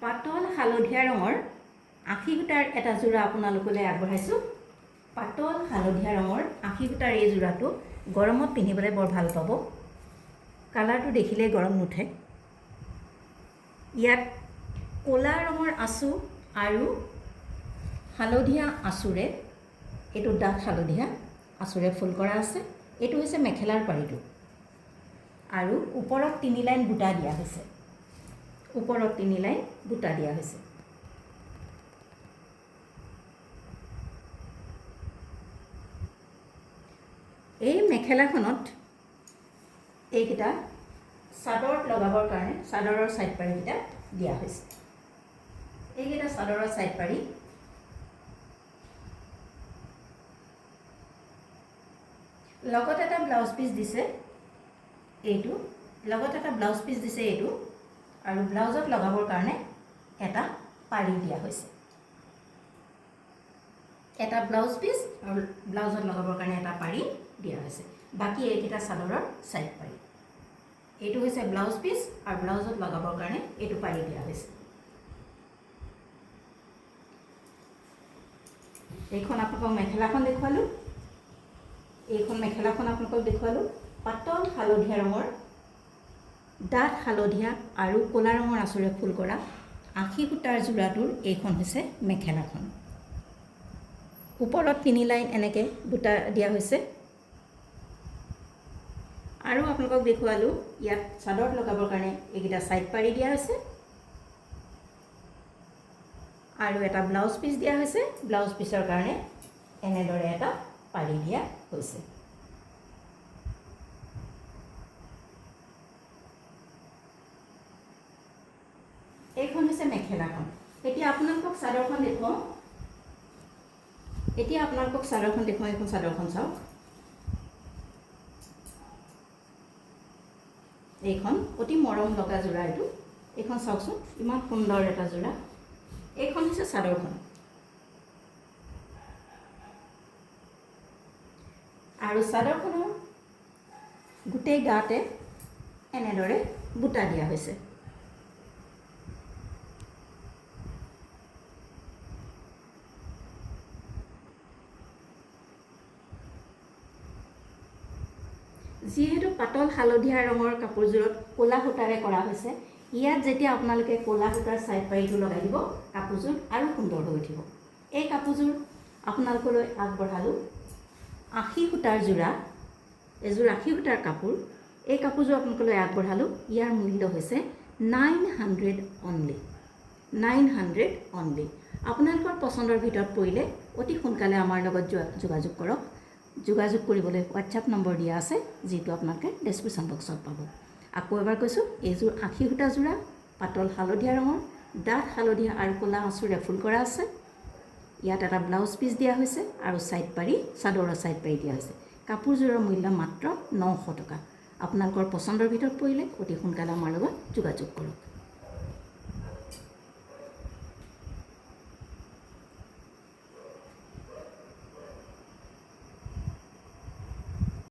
পাতল হালধীয়া ৰঙৰ আশী সূতাৰ এটা যোৰা আপোনালোকলৈ আগবঢ়াইছোঁ। পাতল হালধীয়া ৰঙৰ আশী সূতাৰ এই যোৰাটো গৰমত পিন্ধিবলৈ বৰ ভাল পাব। কালাৰটো দেখিলেই গৰম নুঠে। ইয়াত ক'লা ৰঙৰ আঁচু আৰু হালধীয়া আঁচুৰে, এইটো ডাঠ হালধীয়া আঁচুৰে ফুল কৰা আছে। এইটো হৈছে মেখেলাৰ পাৰিটো আৰু ওপৰত 3 লাইন বুটা দিয়া হৈছে। ওপৰত 3 লাইন বুটা দিয়া হৈছে। এই মেখেলাখনত এইকেইটা চাদৰত লগাবৰ কাৰণে চাদৰৰ ছাইড পাৰিকেইটা দিয়া হৈছে। এইকেইটা চাদৰৰ ছাইড পাৰি। লগত এটা ব্লাউজ পিচ দিছে এইটো, লগত এটা ব্লাউজ পিচ দিছে এইটো, আৰু ব্লাউজত লগাবৰ কাৰণে এটা পাৰি দিয়া হৈছে। এটা ব্লাউজ পিচ আৰু ব্লাউজত লগাবৰ কাৰণে এটা পাৰি দিয়া হৈছে। বাকী এইকেইটা চাদৰৰ ছাইড পাৰি। এইটো হৈছে ব্লাউজ পিচ আৰু ব্লাউজত লগাবৰ কাৰণে এইটো পাৰি দিয়া হৈছে। এইখন আপোনালোকক মেখেলাখন দেখুৱালোঁ। এইখন মেখেলাখন আপোনালোকক দেখুৱালোঁ। পাতল হালধীয়া ৰঙৰ ডাঠ হালধীয়া আৰু ক'লা ৰঙৰ আঁচুৰে ফুল কৰা 80 সূতাৰ যোৰাটোৰ এইখন হৈছে মেখেলাখন। ওপৰত 3 লাইন এনেকৈ বুটা দিয়া হৈছে। আৰু আপোনালোকক দেখুৱালোঁ ইয়াত চাদৰত লগাবৰ কাৰণে এইকেইটা ছাইড পাৰি দিয়া হৈছে আৰু এটা ব্লাউজ পিচ দিয়া হৈছে। ব্লাউজ পিচৰ কাৰণে এনেদৰে এটা পাৰি দিয়া হৈছে। এইখন হৈছে মেখেলাখন। এতিয়া আপোনালোকক চাদৰখন দেখুৱাওঁ। এইখন চাদৰখন চাওক। এইখন অতি মৰম লগা যোৰা। এইখন চাওকচোন, ইমান সুন্দৰ এটা যোৰা। এইখন হৈছে চাদৰখন। আৰু চাদৰখনৰ গোটেই গাতে এনেদৰে বুটা দিয়া হৈছে। যিহেতু পাতল হালধীয়া ৰঙৰ কাপোৰযোৰত ক'লা সূতাৰে কৰা হৈছে, ইয়াত যেতিয়া আপোনালোকে ক'লা সূতাৰ ছাইড পাৰিটো লগাই দিব, কাপোৰযোৰ আৰু সুন্দৰ হৈ উঠিব। এই কাপোৰযোৰ আপোনালোকলৈ আগবঢ়ালোঁ 80 সূতাৰ যোৰা। এযোৰ 80 সূতাৰ কাপোৰ। এই কাপোৰযোৰ আপোনালোকলৈ আগবঢ়ালোঁ। ইয়াৰ মূল্য হৈছে 900 অনলি। 900 অনলি। আপোনালোকৰ পচন্দৰ ভিতৰত পৰিলে অতি সোনকালে আমাৰ লগত যোগাযোগ কৰক। যোগাযোগ কৰিবলৈ হোৱাটছআপ নম্বৰ দিয়া আছে, যিটো আপোনালোকে ডেছক্ৰিপশ্যন বক্সত পাব। আকৌ এবাৰ কৈছোঁ, এইযোৰ 80 সূতা যোৰা, পাতল হালধীয়া ৰঙৰ, ডাঠ হালধীয়া আৰু ক'লা আঁচুৰে ফুল কৰা আছে। ইয়াত এটা ব্লাউজ পিচ দিয়া হৈছে আৰু ছাইড পাৰি, চাদৰৰ ছাইড পাৰি দিয়া হৈছে। কাপোৰযোৰৰ মূল্য মাত্ৰ 900 টকা। আপোনালোকৰ পচন্দৰ ভিতৰত পৰিলে অতি সোনকালে আমাৰ লগত যোগাযোগ কৰক।